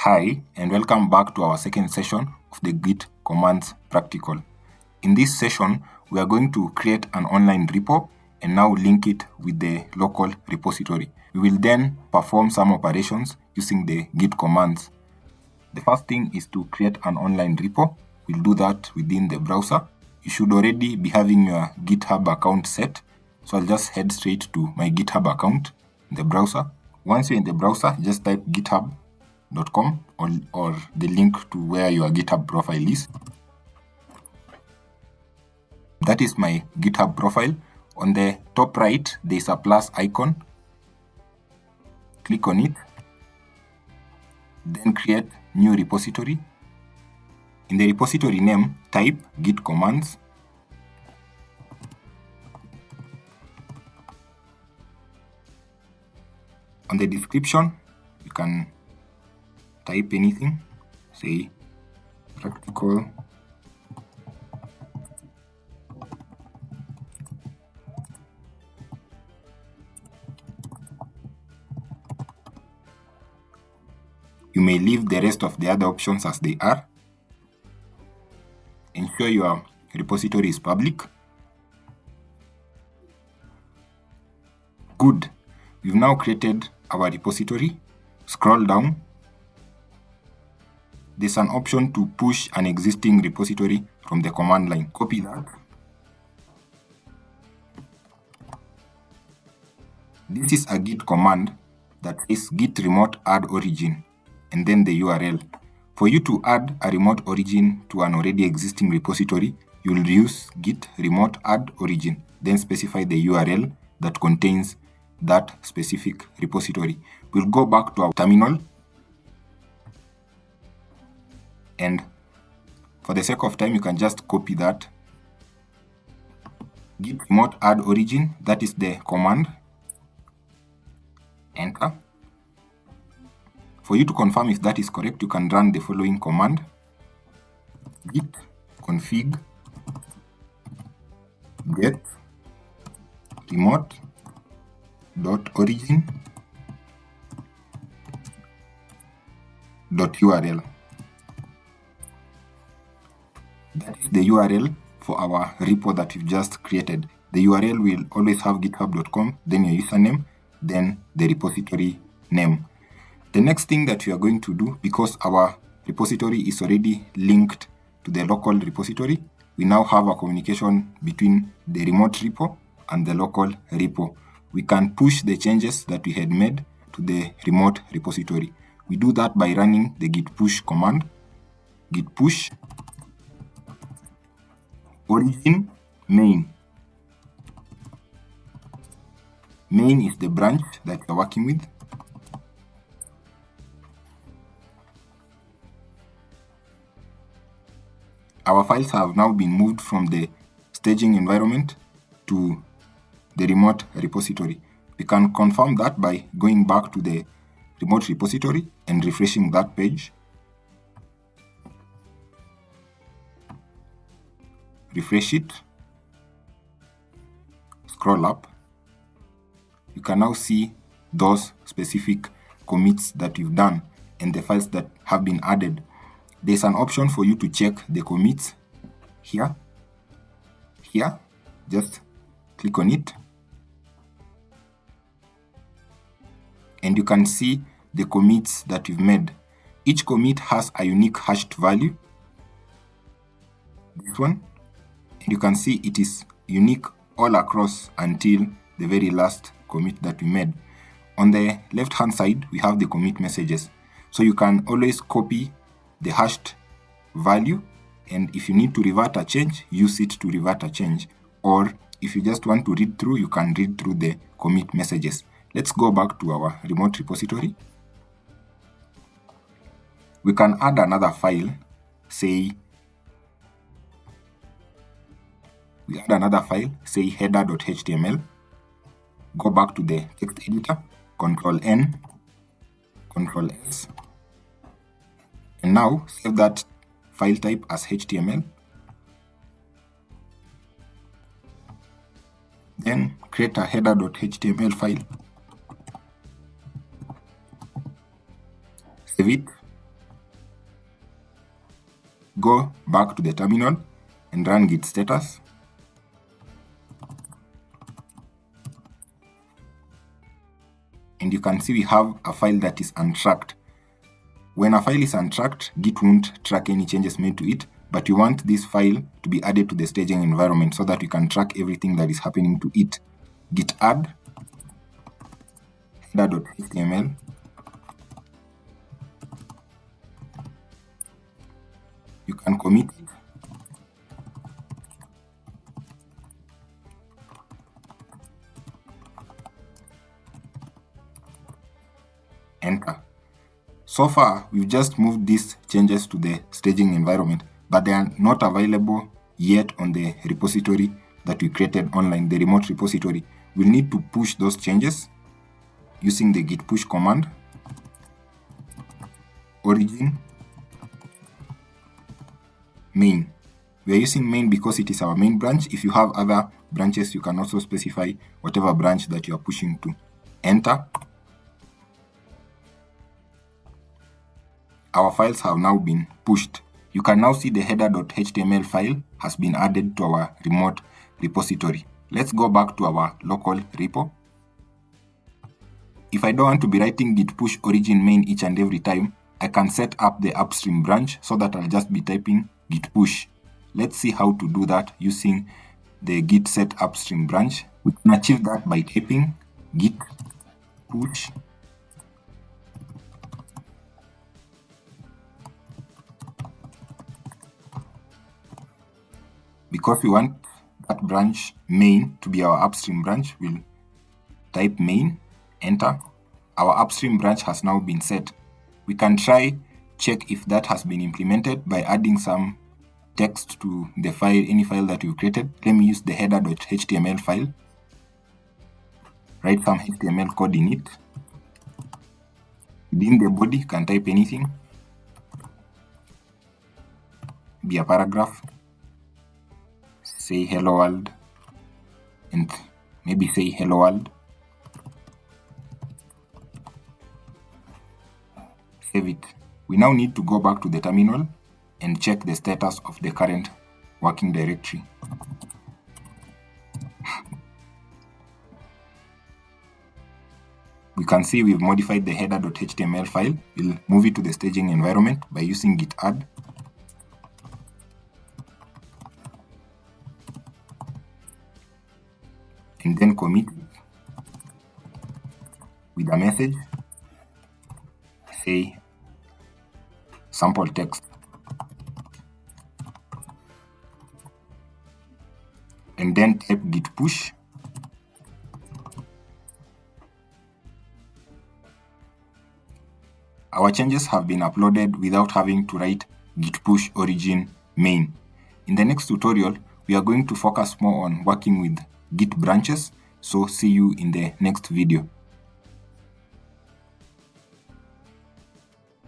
Hi, and welcome back to our second session of the Git commands practical. In this session, we are going to create an online repo and now link it with the local repository. We will then perform some operations using the Git commands. The first thing is to create an online repo. We'll do that within the browser. You should already be having your GitHub account set. So I'll just head straight to my GitHub account in the browser. Once you're in the browser, just type github.com or the link to where your GitHub profile is. That is my GitHub profile. On the top right, there's a plus icon. Click on it. Then create new repository. In the repository name, type git commands. On the description, you can type anything, say practical You may leave the rest of the other options as they are. Ensure your repository is public. Good. We've now created our repository. Scroll down. There's an option to push an existing repository from the command line. Copy that. This is a git command that says git remote add origin and then the URL. For you to add a remote origin to an already existing repository, you'll use git remote add origin, then specify the URL that contains that specific repository. We'll go back to our terminal, and for the sake of time, you can just copy that. Git remote add origin, that is the command. Enter. For you to confirm if that is correct, you can run the following command: git config get remote .origin .url. That is the URL for our repo that we've just created. The URL will always have github.com, then your username, then the repository name. The next thing that we are going to do, because our repository is already linked to the local repository, we now have a communication between the remote repo and the local repo. We can push the changes that we had made to the remote repository. We do that by running the git push command. Git push origin main. Main is the branch that you're working with. Our files have now been moved from the staging environment to the remote repository. We can confirm that by going back to the remote repository and refreshing that page. Refresh it. Scroll up. You can now see those specific commits that you've done and the files that have been added. There's an option for you to check the commits here. Just click on it. And you can see the commits that you've made. Each commit has a unique hashed value. This one. And you can see it is unique all across until the very last commit that we made. On the left-hand side, we have the commit messages. So you can always copy the hashed value, and if you need to revert a change, use it to revert a change. Or if you just want to read through, you can read through the commit messages. Let's go back to our remote repository. We can add another file, say header.html. Go back to the text editor, Ctrl-N, Ctrl-S, and now save that file type as HTML. Then create a header.html file. Save it Go back to the terminal and run git status. And you can see we have a file that is untracked. When a file is untracked, Git won't track any changes made to it, but you want this file to be added to the staging environment so that you can track everything that is happening to it. Git add header.html. You can commit it. Enter. So far, we've just moved these changes to the staging environment, but they are not available yet on the repository that we created online, the remote repository. We'll need to push those changes using the git push command. Origin main. We are using main because it is our main branch. If you have other branches, you can also specify whatever branch that you are pushing to. Enter. Our files have now been pushed. You can now see the header.html file has been added to our remote repository. Let's go back to our local repo. If I don't want to be writing git push origin main each and every time, I can set up the upstream branch so that I'll just be typing git push. Let's see how to do that using the git set upstream branch. We can achieve that by typing git push because we want that branch main to be our upstream branch. We'll type main, enter. Our upstream branch has now been set. We can check if that has been implemented by adding some text to the file, any file that we've created. Let me use the header.html file. Write some HTML code in it. Within the body, you can type anything. Be a paragraph. Say hello world. And maybe say hello world. Save it. We now need to go back to the terminal and check the status of the current working directory. We can see we've modified the header.html file. We'll move it to the staging environment by using git add. And then commit with a message. Say sample text. And then type git push. Our changes have been uploaded without having to write git push origin main. In the next tutorial, we are going to focus more on working with Git branches. So see you in the next video.